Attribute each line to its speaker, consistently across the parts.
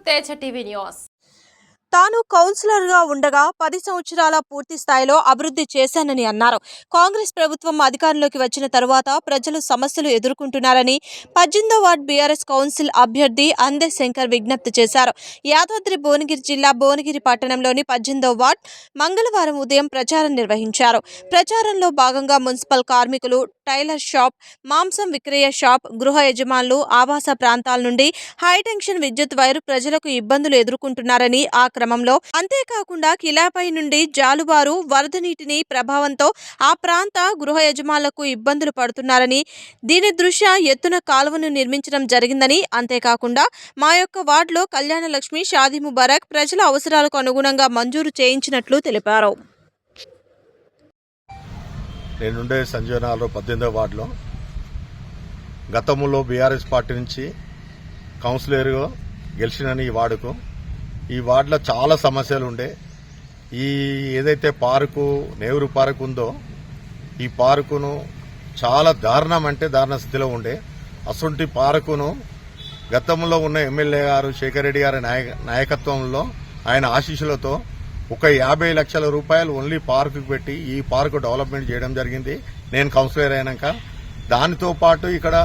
Speaker 1: Teja TV news.
Speaker 2: తాను కౌన్సిలర్గా ఉండగా 10 సంవత్సరాల పూర్తి స్థాయిలో అభివృద్ధి చేశానని అన్నారు. కాంగ్రెస్ ప్రభుత్వం అధికారంలోకి వచ్చిన తరువాత ప్రజలు సమస్యలు ఎదుర్కొంటున్నారని 18వ వార్డు బీఆర్ఎస్ కౌన్సిల్ అభ్యర్థి అందే శంకర్ విజ్ఞప్తి చేశారు. యాదాద్రి భువనగిరి జిల్లా భువనగిరి పట్టణంలోని 18వ వార్డు మంగళవారం ఉదయం ప్రచారం నిర్వహించారు. ప్రచారంలో భాగంగా మున్సిపల్ కార్మికులు, టైలర్ షాప్, మాంసం విక్రయ షాప్, గృహ యజమానులు, ఆవాస ప్రాంతాల నుండి హైటెన్షన్ విద్యుత్ వైరు ప్రజలకు ఇబ్బందులు ఎదుర్కొంటున్నారని ఆ క్రమంలో అంతేకాకుండా కిలాపై నుండి జాలువారు వరద నీటిని ప్రభావంతో ఆ ప్రాంత గృహ యజమానులకు ఇబ్బందులు పడుతున్నారని, దీని దృష్ట్యా ఎత్తున కాలువను నిర్మించడం జరిగిందని, అంతేకాకుండా మా యొక్క వార్డులో కళ్యాణ లక్ష్మి, షాదీ ముబారక్ ప్రజల అవసరాలకు అనుగుణంగా మంజూరు చేయించినట్లు తెలిపారు.
Speaker 3: నేనుండే సంజయనగర్లో 18వ వార్డులో గతంలో బీఆర్ఎస్ పార్టీ నుంచి కౌన్సిలర్గా గెలిచినని ఈ వార్డులో చాలా సమస్యలు ఉండే. ఈ ఏదైతే పార్కు నెహ్రూ పార్క్ ఉందో ఈ పార్కును చాలా దారుణ స్థితిలో ఉండే. అసొంటి పార్కును గతంలో ఉన్న ఎమ్మెల్యే గారు శేఖర్ రెడ్డి గారి నాయకత్వంలో ఆయన ఆశీస్సులతో ఒక 50 లక్షల రూపాయలు ఓన్లీ పార్కుకు పెట్టి ఈ పార్కు డెవలప్మెంట్ చేయడం జరిగింది నేను కౌన్సిలర్ అయినాక. దానితో పాటు ఇక్కడ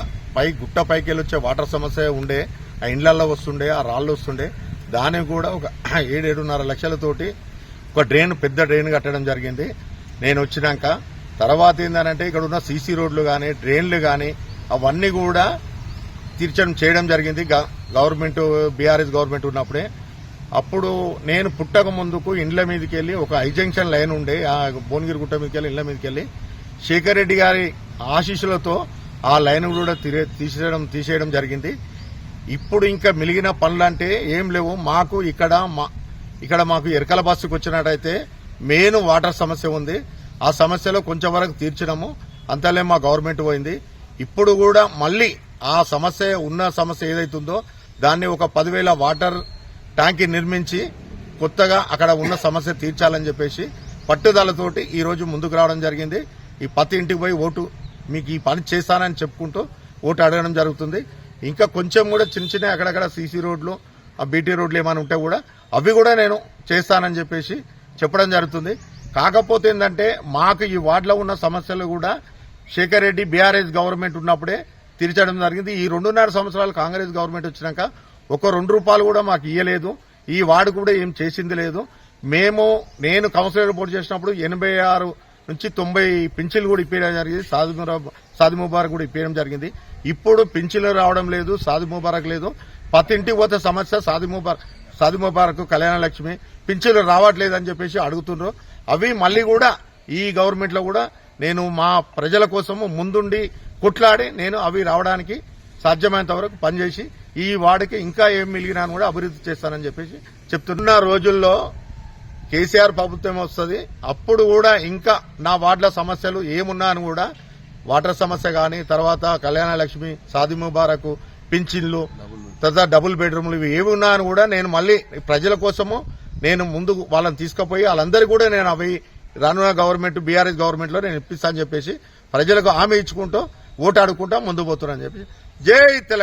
Speaker 3: గుట్ట పైకి వెళ్ళి వచ్చే వాటర్ సమస్య ఉండే, ఆ ఇండ్లలో వస్తుండే, ఆ రాళ్ళు వస్తుండే. దానికి కూడా ఒక 7-7.5 లక్షలతోటి ఒక పెద్ద డ్రైన్ కట్టడం జరిగింది నేను వచ్చినాక. తర్వాత ఏంటంటే ఇక్కడ ఉన్న సీసీ రోడ్లు కానీ డ్రైన్లు కానీ అవన్నీ కూడా చేయడం జరిగింది గవర్నమెంట్, బీఆర్ఎస్ గవర్నమెంట్ ఉన్నప్పుడే. అప్పుడు నేను పుట్టక ముందుకు ఇండ్ల మీదకి వెళ్ళి ఒక హైజంక్షన్ లైన్ ఉండే, ఆ భువనగిరి గుట్ట మీదకి వెళ్ళి ఇండ్ల మీదకి వెళ్ళి శేఖర్ రెడ్డి గారి ఆశీస్సులతో ఆ లైన్ కూడా తీసేయడం జరిగింది. ఇప్పుడు ఇంకా మిగిలిన పనులంటే ఏం లేవు మాకు. ఇక్కడ మాకు ఎరకల బస్సుకు వచ్చినట్టయితే మెయిన్ వాటర్ సమస్య ఉంది. ఆ సమస్యలో కొంచెం వరకు తీర్చినాము, అంతలే మా గవర్నమెంట్ పోయింది. ఇప్పుడు కూడా మళ్లీ ఆ సమస్య ఏదైతుందో దాన్ని ఒక 10,000 వాటర్ ట్యాంకీ నిర్మించి కొత్తగా అక్కడ ఉన్న సమస్య తీర్చాలని చెప్పేసి పట్టుదలతోటి ఈ రోజు ముందుకు రావడం జరిగింది. ఈ ప్రతి ఇంటికి పోయి ఓటు మీకు ఈ పని చేస్తానని చెప్పుకుంటూ ఓటు అడగడం జరుగుతుంది. ఇంకా కొంచెం కూడా చిన్న అక్కడక్కడ సీసీ రోడ్లు, ఆ బీటీ రోడ్లు ఏమైనా ఉంటే కూడా అవి కూడా నేను చేస్తానని చెప్పేసి చెప్పడం జరుగుతుంది. కాకపోతే ఏంటంటే మాకు ఈ వార్డులో ఉన్న సమస్యలు కూడా శేఖర్ రెడ్డి బీఆర్ఎస్ గవర్నమెంట్ ఉన్నప్పుడే తీర్చడం జరిగింది. ఈ 2.5 సంవత్సరాలు కాంగ్రెస్ గవర్నమెంట్ వచ్చినాక ఒక ₹2 కూడా మాకు ఇయ్యలేదు. ఈ వార్డు కూడా ఏం చేసింది లేదు. నేను కౌన్సిలర్ పోటీ చేసినప్పుడు 86 నుంచి 90 పింఛన్లు కూడా ఇప్పించడం జరిగింది. షాదీ ముబారక్ కూడా ఇప్పించడం జరిగింది. ఇప్పుడు పింఛన్లు రావడం లేదు, షాదీ ముబారక్ లేదు. ప్రతి ఇంటికి పోతే సమస్య షాదీ ముబారక్, కళ్యాణ లక్ష్మి పింఛన్లు రావట్లేదు అని చెప్పేసి అడుగుతున్నారు. అవి మళ్లీ కూడా ఈ గవర్నమెంట్ లో కూడా నేను మా ప్రజల కోసము ముందుండి కొట్లాడి నేను అవి రావడానికి సాధ్యమైనంత వరకు పనిచేసి ఈ వార్డుకి ఇంకా ఏం మిగిలినా కూడా అభివృద్ధి చేస్తానని చెప్పేసి చెప్తున్న రోజుల్లో కేసీఆర్ ప్రభుత్వం వస్తుంది. అప్పుడు కూడా ఇంకా నా వార్డుల సమస్యలు ఏమున్నా అని కూడా వాటర్ సమస్య కానీ, తర్వాత కళ్యాణ లక్ష్మి, షాదీ ముబారక్, పింఛన్లు, తర్వాత డబుల్ బెడ్రూమ్లు ఇవి ఏమి ఉన్నా అని కూడా నేను మళ్లీ ప్రజల కోసము నేను ముందు వాళ్ళని తీసుకుపోయి వాళ్ళందరికీ కూడా నేను అవి రానున్న గవర్నమెంట్, బీఆర్ఎస్ గవర్నమెంట్ లో నేను ఇప్పిస్తానని చెప్పేసి ప్రజలకు హామీ ఇచ్చుకుంటూ ఓటు ఆడుకుంటా ముందు పోతున్నానని చెప్పి జై తెలంగాణ.